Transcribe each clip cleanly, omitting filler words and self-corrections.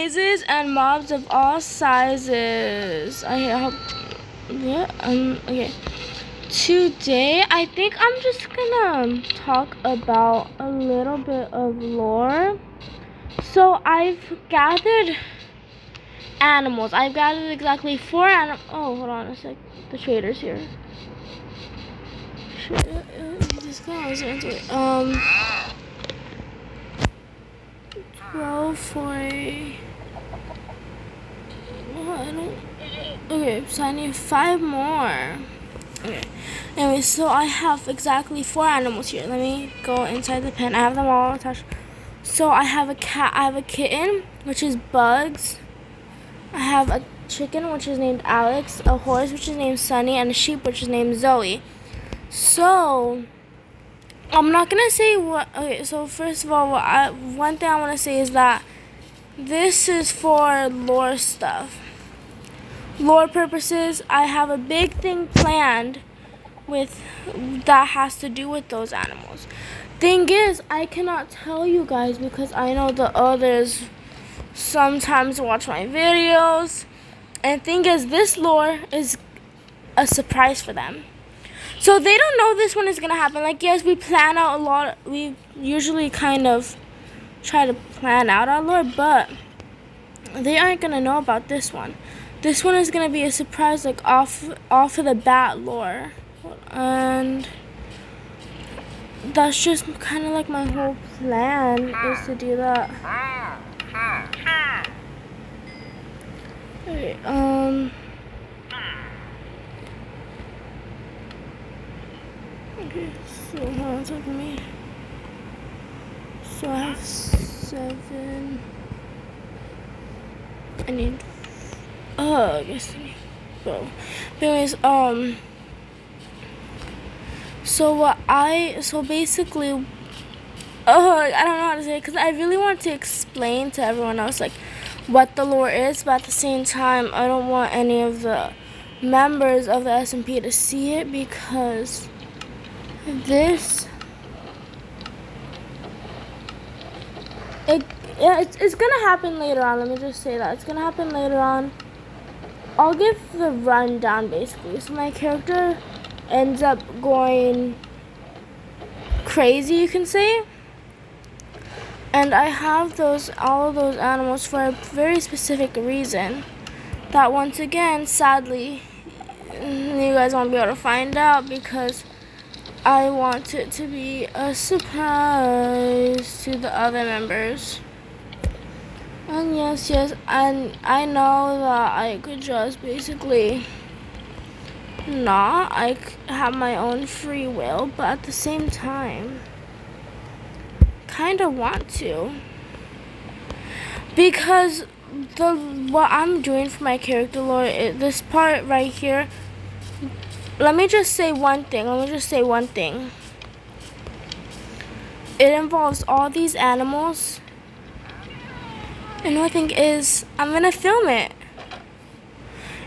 mazes and mobs of all sizes. I hope. Yeah. Okay. Today, I think I'm just gonna talk about a little bit of lore. So I've gathered animals. I've gathered exactly 4 animals. Oh, hold on a sec. The trader's here. This guy was into it. 12 for a. I don't. Okay, so I need 5 more. Okay. Anyway, so I have exactly 4 animals here. Let me go inside the pen. I have them all attached. So I have a cat. I have a kitten, which is Bugs. I have a chicken, which is named Alex. A horse, which is named Sunny, and a sheep, which is named Zoe. So I'm not gonna say what. Okay, so first of all, one thing I want to say is that this is for lore stuff. Lore purposes, I have a big thing planned with that has to do with those animals. Thing is, I cannot tell you guys because I know the others sometimes watch my videos. And thing is, this lore is a surprise for them. So they don't know this one is gonna happen. Like, yes, we plan out a lot. We usually kind of try to plan out our lore, but they aren't gonna know about this one. This one is gonna be a surprise, like off of the bat lore, and that's just kind of like my whole plan is to do that. Okay, okay, so hold on a second, me. So I have 7. I need. I guess I need. Bro. But anyways, so basically, I don't know how to say it because I really want to explain to everyone else like what the lore is, but at the same time, I don't want any of the members of the SMP to see it because this, it's gonna happen later on. Let me just say that it's gonna happen later on. I'll give the rundown basically. So my character ends up going crazy, you can say. And I have all of those animals for a very specific reason. That once again, sadly, you guys won't be able to find out because I want it to be a surprise to the other members. And yes, and I know that I could just basically I have my own free will, but at the same time, kind of want to. Because what I'm doing for my character lore, this part right here, let me just say one thing. It involves all these animals. And one thing is, I'm gonna film it.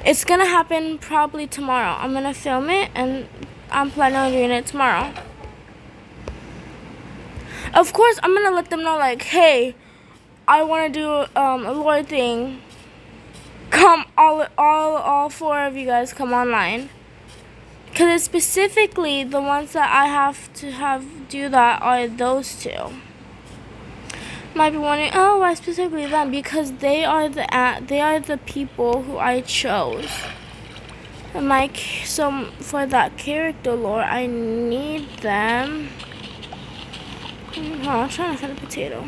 It's gonna happen probably tomorrow. I'm gonna film it and I'm planning on doing it tomorrow. Of course, I'm gonna let them know like, hey, I wanna do a lore thing. Come, all 4 of you guys come online. Cause it's specifically the ones that I have to do that are those 2. Might be wondering, oh, why specifically them? Because they are the people who I chose. And so for that character lore, I need them. I'm trying to find a potato.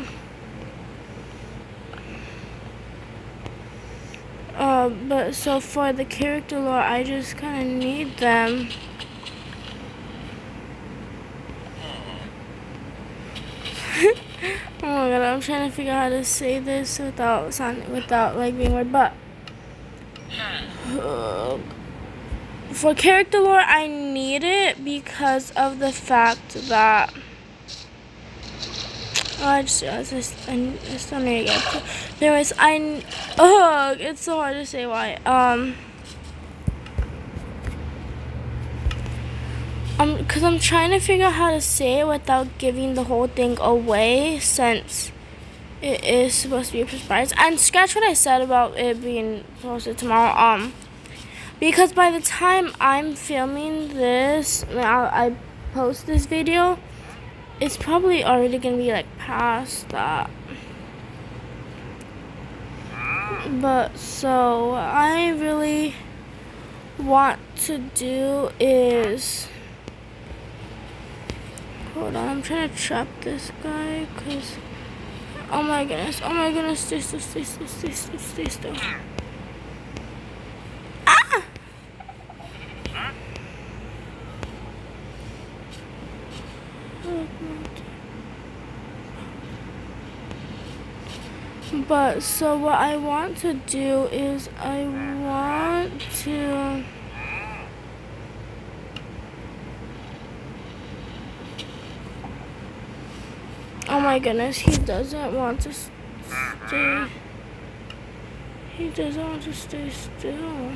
But so for the character lore, I just kind of need them. Oh my god, I'm trying to figure out how to say this without like being weird, but for character lore, I need it because of the fact that I still need to get. Anyways, it's so hard to say why. Because I'm trying to figure out how to say it without giving the whole thing away, since it is supposed to be surprise. And scratch what I said about it being posted tomorrow. Because by the time I'm filming this, I post this video, it's probably already gonna be like past that. But so what I really want to do is, hold on, I'm trying to trap this guy because, oh my goodness, stay still. Ah! But so what I want to do is I want to oh my goodness, he doesn't want to stay. He doesn't want to stay still.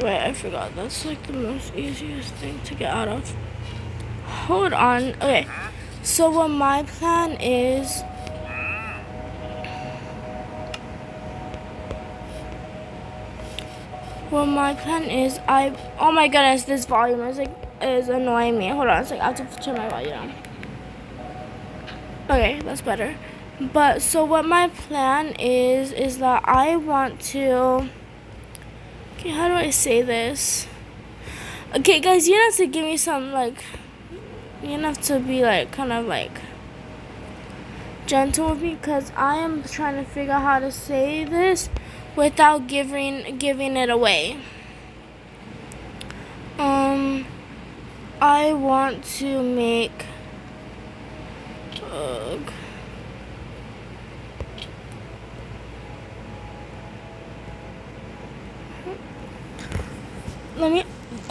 Wait, I forgot. That's like the most easiest thing to get out of. Hold on. Okay. So what my plan is, oh my goodness, this volume is annoying me. Hold on, it's like I have to turn my volume down. Okay, that's better. But so what my plan is that I want to, okay, how do I say this? Okay, guys, you have to give me some, like, you have to be, like, kind of, like, gentle with me, because I am trying to figure out how to say this without giving it away. I want to make,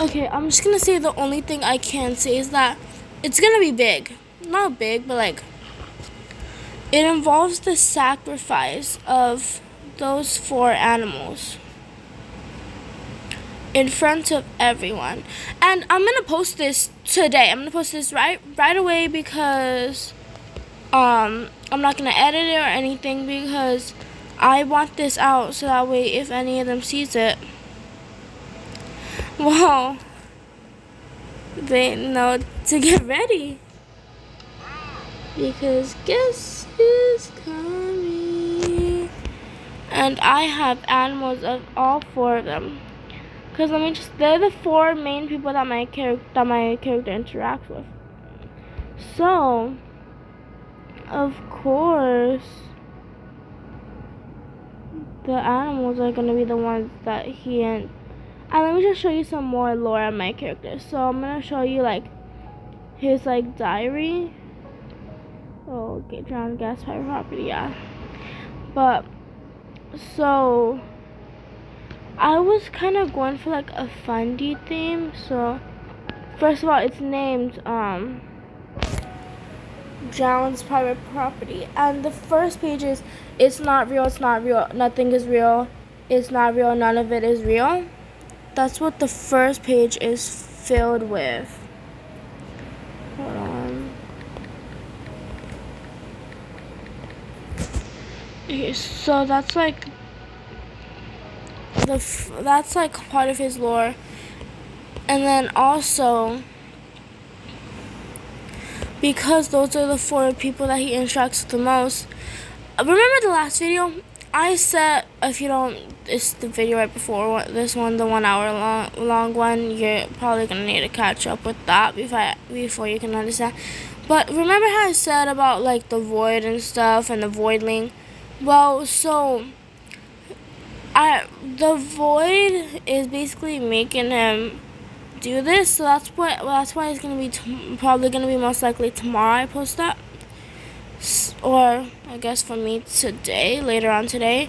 okay, I'm just gonna say the only thing I can say is that it's gonna be big. Not big, but like, it involves the sacrifice of those 4 animals in front of everyone. And I'm gonna post this today. I'm gonna post this right away because I'm not gonna edit it or anything, because I want this out so that way if any of them sees it, well, they know to get ready. Because guess who's coming? And I have animals of all 4 of them. Because they're the 4 main people that my character interacts with. So, of course, the animals are gonna be the ones that he and let me just show you some more lore of my character. So I'm gonna show you like his like diary. Oh, okay, drown gas fire property, yeah. But so I was kind of going for like a fundy theme. So first of all, it's named Drown's private property, and the first page is it's not real, nothing is real, it's not real, none of it is real. That's what the first page is filled with. Hold on. Okay, so that's like part of his lore. And then also, because those are the 4 people that he interacts with the most. Remember the last video? I said, if you don't, it's the video right before this one, the 1 hour long one. You're probably gonna need to catch up with that before you can understand. But remember how I said about like the void and stuff and the voidling? Well, so the void is basically making him do this. So that's why it's gonna be probably gonna be most likely tomorrow I post that. Or I guess for me today, later on today.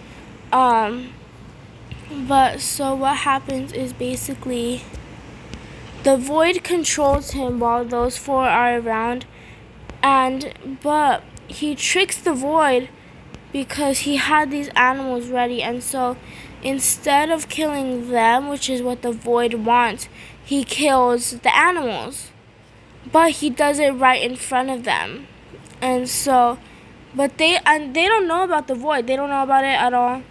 But so what happens is basically the void controls him while those 4 are around, but he tricks the void because he had these animals ready, and so instead of killing them, which is what the Void wants, he kills the animals. But he does it right in front of them. And so, but they don't know about the Void. They don't know about it at all.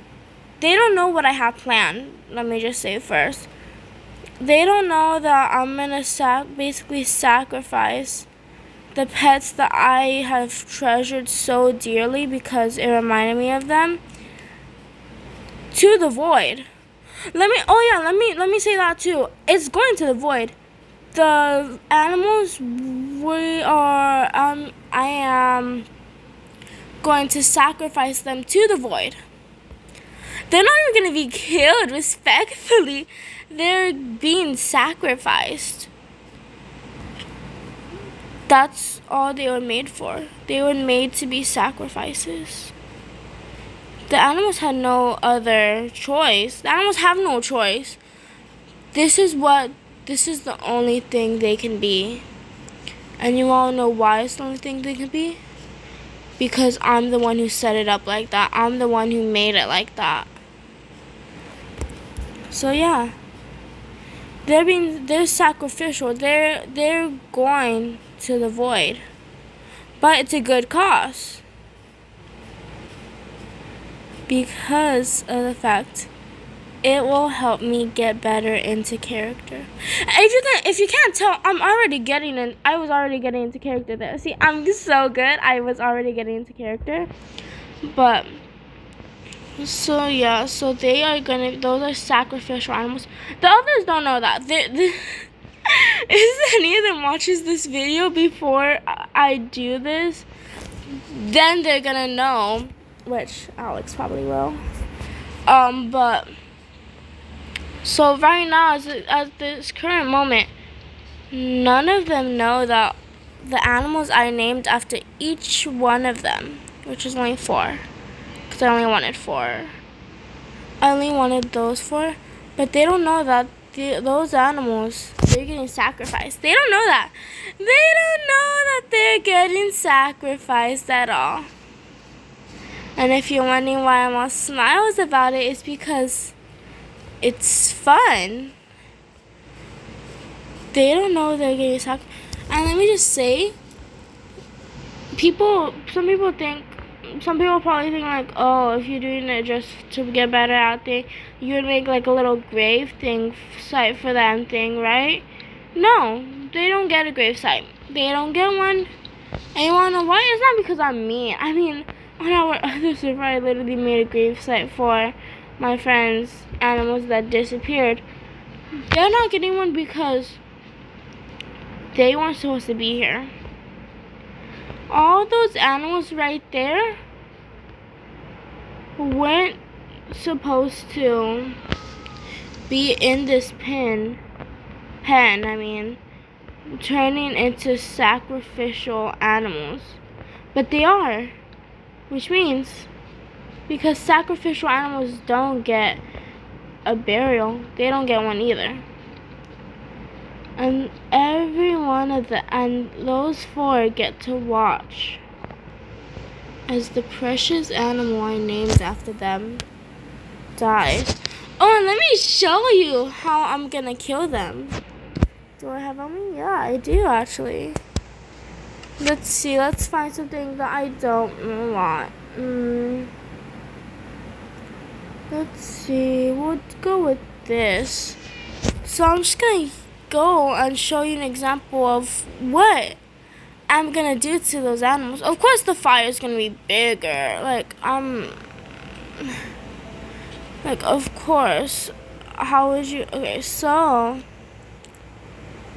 They don't know what I have planned. Let me just say first. They don't know that I'm gonna basically sacrifice the pets that I have treasured so dearly because it reminded me of them to the Void. Let me say that too. It's going to the Void. The animals I am going to sacrifice them to the Void. They're not even going to be killed respectfully. They're being sacrificed. That's all they were made for. They were made to be sacrifices. The animals had no other choice. The animals have no choice. This is the only thing they can be. And you all know why it's the only thing they can be? Because I'm the one who set it up like that. I'm the one who made it like that. So yeah. They're sacrificial. They're going to the Void. But it's a good cause. Because of the fact it will help me get better into character. If you can't tell, I was already getting into character there. See, I'm so good. I was already getting into character. But so yeah, so those are sacrificial animals. The others don't know that. If any of them watches this video before I do this, then they're gonna know, which Alex probably will. But so right now, at this current moment, none of them know that the animals I named after each one of them, which is only 4, because I only wanted 4. I only wanted those 4, but they don't know that those animals, they're getting sacrificed. They don't know that. They don't know that they're getting sacrificed at all. And if you're wondering why I'm all smiles about it, it's because it's fun. They don't know they're getting sacrificed. And let me just say, some people probably think like, oh, if you're doing it just to get better out there, you would make like a little grave site for them thing, right? No, they don't get a grave site. They don't get one. And you wanna know why? It's not because I'm mean. I mean, on our other server, I literally made a grave site for my friends' animals that disappeared. They're not getting one because they weren't supposed to be here. All those animals right there weren't supposed to be in this pen, turning into sacrificial animals. But they are, which means, because sacrificial animals don't get a burial, they don't get one either. And those 4 get to watch as the precious animal I named after them dies. Oh, and let me show you how I'm gonna kill them. Do I have on me? Yeah, I do actually. Let's see, let's find something that I don't want. Let's see, we'll go with this. So I'm just gonna go and show you an example of what I'm gonna do to those animals. Of course the fire is gonna be bigger. Of course. How would you? Okay, so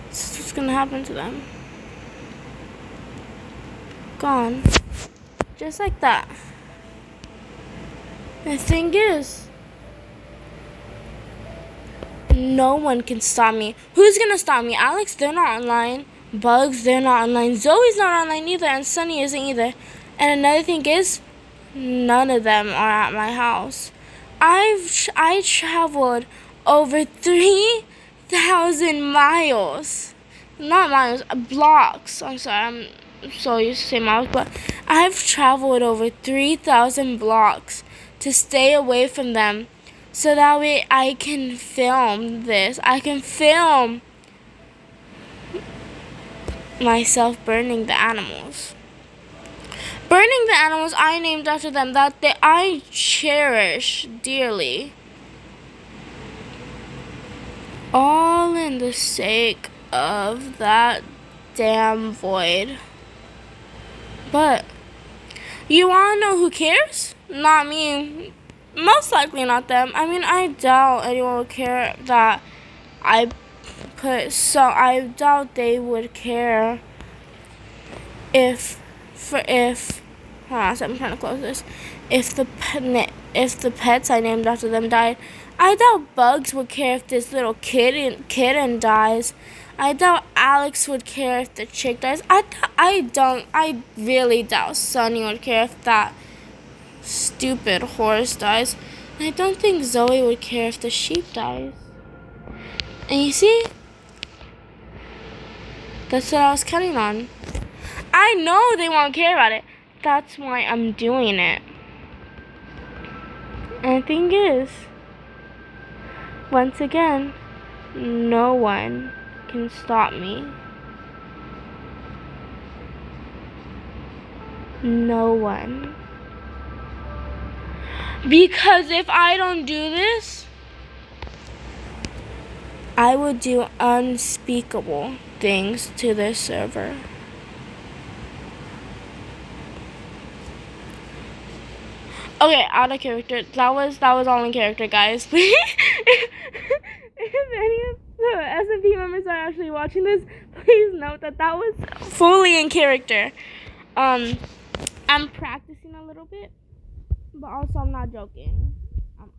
this is what's gonna happen to them. Gone. Just like that. The thing is, no one can stop me. Who's gonna stop me? Alex, they're not online. Bugs, they're not online. Zoe's not online either, and Sunny isn't either. And another thing is, none of them are at my house. I traveled over 3,000 miles. Not miles, blocks. I'm sorry, I'm so used to saying miles, but I've traveled over 3,000 blocks to stay away from them so that way I can film this. I can film myself burning the animals. Burning the animals I named after them that I cherish dearly. All in the sake of that damn void. But you wanna know who cares? Not me. Most likely not them. I mean, I doubt anyone would care that I doubt they would care if hold on, so I'm trying to close this. If the pets I named after them died, I doubt Bugs would care if this little kitten dies. I doubt Alex would care if the chick dies. I really doubt Sunny would care if that stupid horse dies. And I don't think Zoe would care if the sheep dies. And you see, that's what I was counting on. I know they won't care about it. That's why I'm doing it. And the thing is, once again, no one can stop me. No one. Because if I don't do this, I would do unspeakable things to this server. Okay, out of character. That was all in character, guys. Please, if any of the SMP members are actually watching this, please note that was fully in character. I'm practicing a little bit, but also I'm not joking.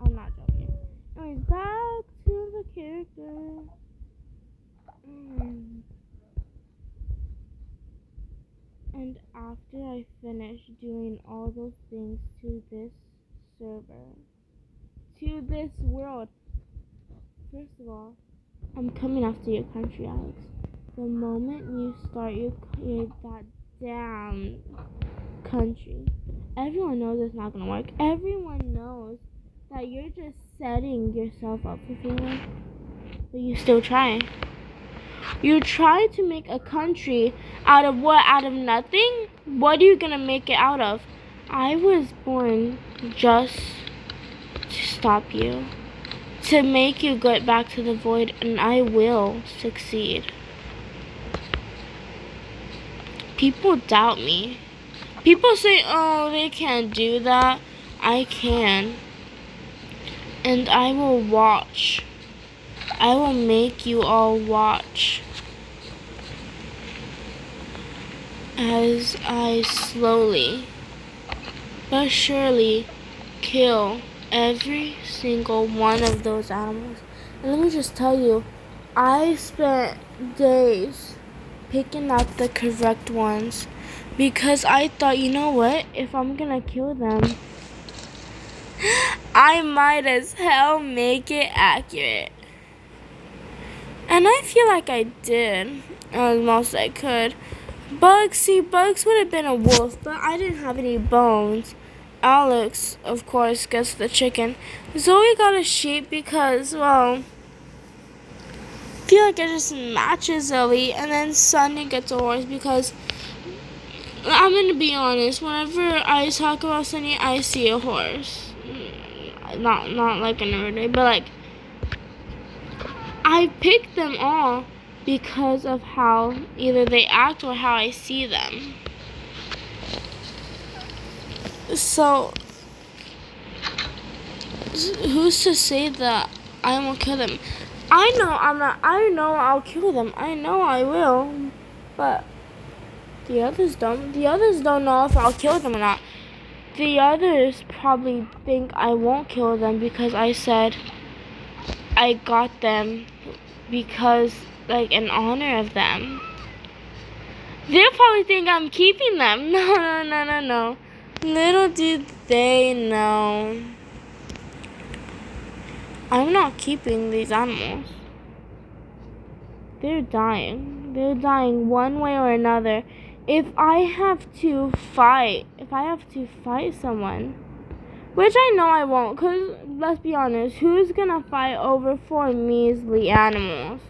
I'm not joking. Anyways, back to the character. And after I finish doing all those things to this server, to this world, first of all, I'm coming after your country, Alex. The moment you start your that damn country, everyone knows it's not gonna work. Everyone knows that you're just setting yourself up for failure, but you still try. You try to make a country out of what? Out of nothing? What are you gonna make it out of? I was born just to stop you, to make you get back to the void, and I will succeed. People doubt me. People say, oh, they can't do that. I can. And I will watch. I will make you all watch as I slowly but surely kill every single one of those animals. And let me just tell you, I spent days picking out the correct ones because I thought, you know what, if I'm gonna kill them, I might as hell make it accurate. And I feel like I did as most I could. Bugs would have been a wolf, but I didn't have any bones. Alex, of course, gets the chicken. Zoe got a sheep because, well, I feel like it just matches Zoe. And then Sunny gets a horse because, I'm gonna be honest, whenever I talk about Sunny, I see a horse. Not like in every day, but like, I picked them all because of how either they act or how I see them. So, who's to say that I won't kill them? I know I'll kill them. I know I will. But the others don't. The others don't know if I'll kill them or not. The others probably think I won't kill them because I said I got them because, like, in honor of them. They'll probably think I'm keeping them. No. Little do they know, I'm not keeping these animals. They're dying. They're dying one way or another. If I have to fight someone Which I know I won't, because let's be honest, who's gonna fight over 4 measly animals?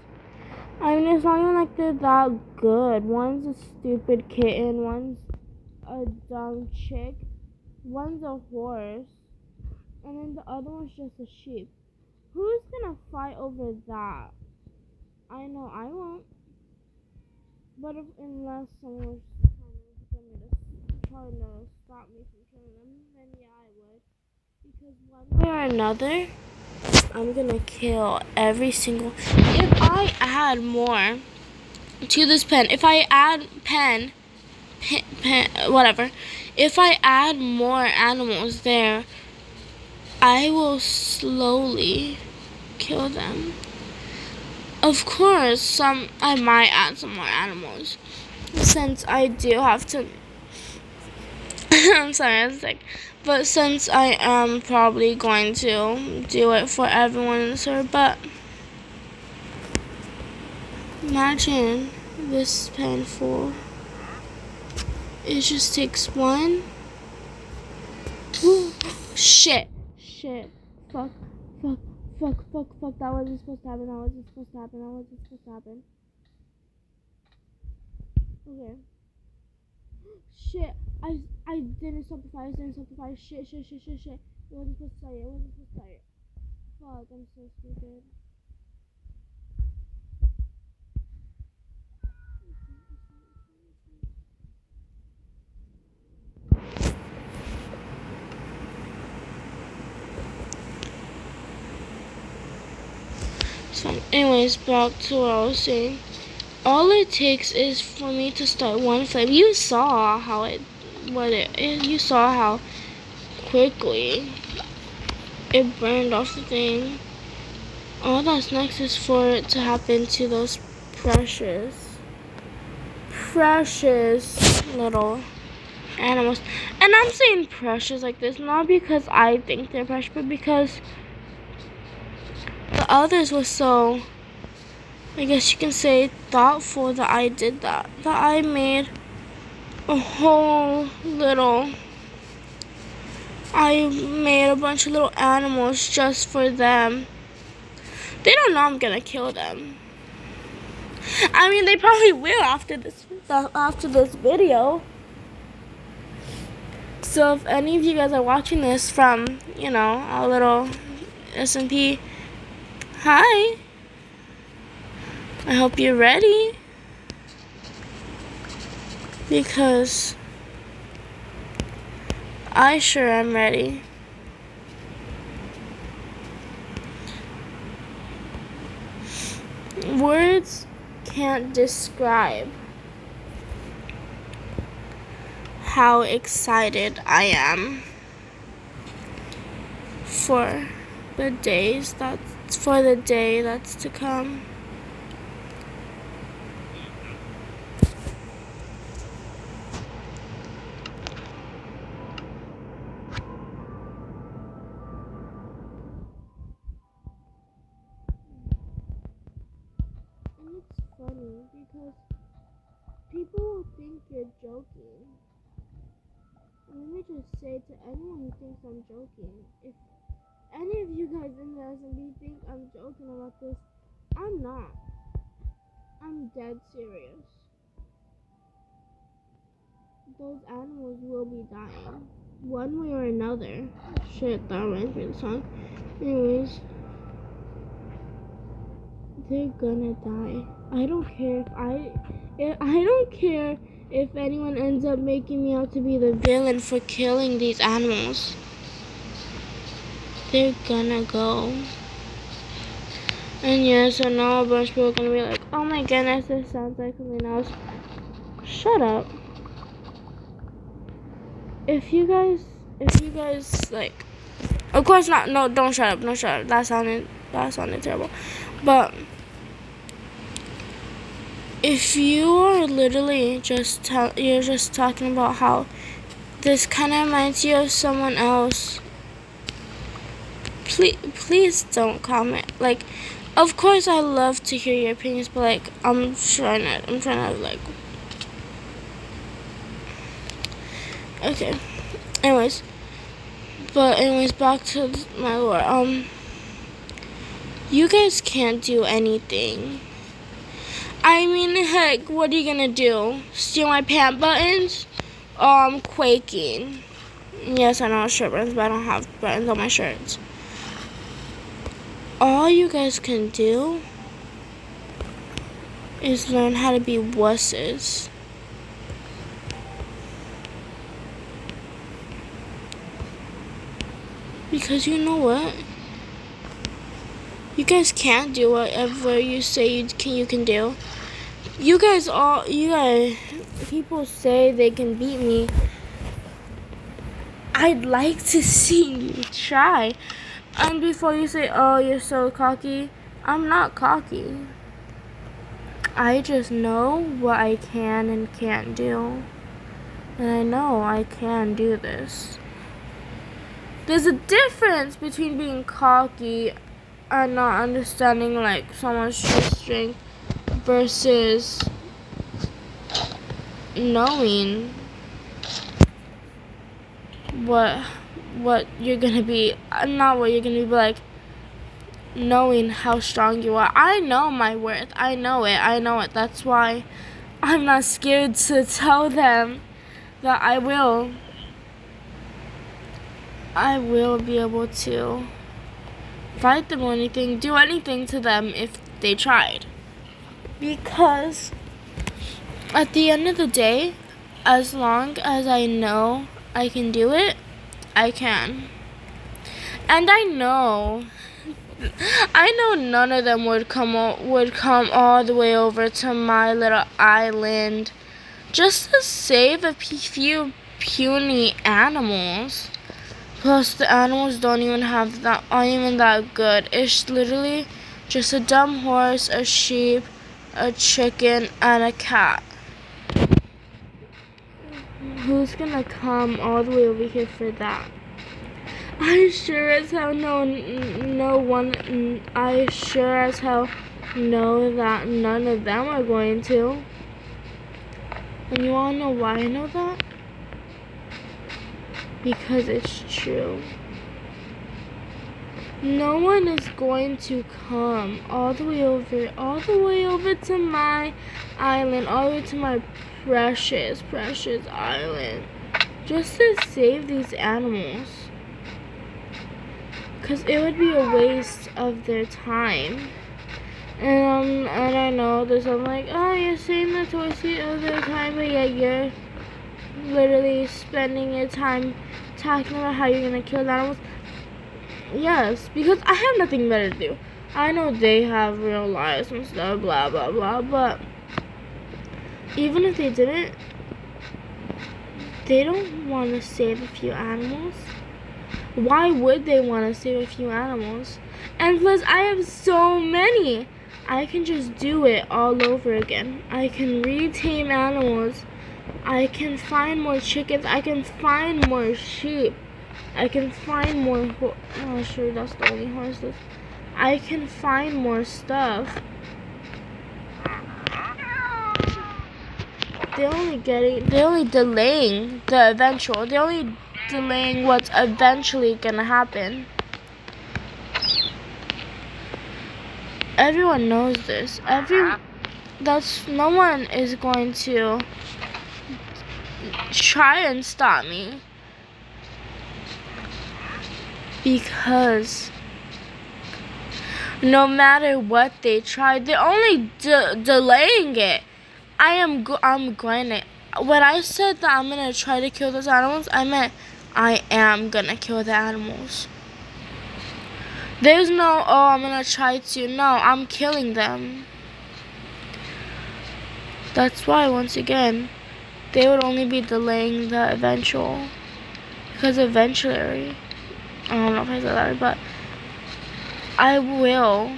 I mean, it's not even like they're that good. One's a stupid kitten, one's a dumb chick, one's a horse, and then the other one's just a sheep. Who's gonna fight over that? I know I won't. But unless someone was trying to stop me from killing them, then yeah, I would. Because one way or another, I'm gonna kill every single. If I add more to this pen, if I add pen, whatever, if I add more animals there, I will slowly kill them. Of course, I might add some more animals, since I do have to. I'm sorry, I was sick. But since I am probably going to do it for everyone in the server, but imagine this pen full. It just takes one. Shit. Fuck. That wasn't supposed to happen. Okay. Shit. I didn't stop the fire. Shit. It wasn't supposed to start. Fuck, I'm so stupid. So, anyways, back to what I was saying. All it takes is for me to start one flame. You saw how you saw how quickly it burned off the thing. All that's next is for it to happen to those precious little animals. And I'm saying precious like this, not because I think they're precious, but because the others were so, I guess you can say, thoughtful that I did that. That I made I made a bunch of little animals just for them. They don't know I'm gonna kill them. I mean, they probably will after this video. So if any of you guys are watching this from, a little SMP, hi. I hope you're ready. Because I sure am ready. Words can't describe how excited I am for the day that's to come. And it's funny because people think you're joking. Let me just say to anyone who thinks I'm joking, if any of you guys in the SMB think I'm joking about this, I'm not. I'm dead serious. Those animals will be dying, one way or another. Shit, that reminds me of the song. Anyways, they're gonna die. I don't care if anyone ends up making me out to be the villain for killing these animals. They're gonna go. And yeah, so now a bunch of people are gonna be like, oh my goodness, this sounds like something else. Shut up. If you guys like, of course not, no, don't shut up, that sounded terrible. But if you are literally you're just talking about how this kind of reminds you of someone else, please don't comment. Like, of course I love to hear your opinions, but like, I'm trying to like, okay. Anyways, But anyways, back to my lore. You guys can't do anything. I mean, heck, what are you gonna do? Steal my pant buttons? I'm quaking. Yes, I know shirt buttons, but I don't have buttons on my shirts. All you guys can do is learn how to be wusses. Because you know what? You guys can't do whatever you say you can do. You guys, people say they can beat me. I'd like to see you try. And before you say, oh, you're so cocky, I'm not cocky. I just know what I can and can't do. And I know I can do this. There's a difference between being cocky and not understanding like someone's true strength versus knowing what you're gonna be, not what you're gonna be, but like knowing how strong you are. I know my worth. I know it. That's why I'm not scared to tell them that I will be able to fight them or anything, do anything to them if they tried. Because at the end of the day, as long as I know I can do it, I can. And I know none of them would come all the way over to my little island just to save a few puny animals. Plus, the animals aren't even that good. It's literally just a dumb horse, a sheep, a chicken, and a cat. Who's gonna come all the way over here for that? I sure as hell know that none of them are going to. And you wanna know why I know that? Because it's true. No one is going to come all the way over to my island, all the way to my precious island, just to save these animals. Because it would be a waste of their time. And I know there's something like, oh, you're saying that's a waste of their time, but yet you're literally spending your time talking about how you're gonna kill the animals. Yes, because I have nothing better to do. I know they have real lives and stuff, blah blah blah, but even if they didn't, they don't want to save a few animals. Why would they want to save a few animals? And plus, I have so many. I can just do it all over again. I can retame animals. I can find more chickens. I can find more sheep. I can find more oh, sure, that's the only horses. I can find more stuff. They're only delaying the eventual. They're only delaying what's eventually gonna happen. Everyone knows this. No one is going to try and stop me. Because no matter what they try, they're only delaying it. I'm going to. When I said that I'm gonna try to kill those animals, I meant I am gonna kill the animals. There's no, oh, I'm gonna try to. No, I'm killing them. That's why, once again, they would only be delaying the eventual. Because eventually, I don't know if I said that, but I will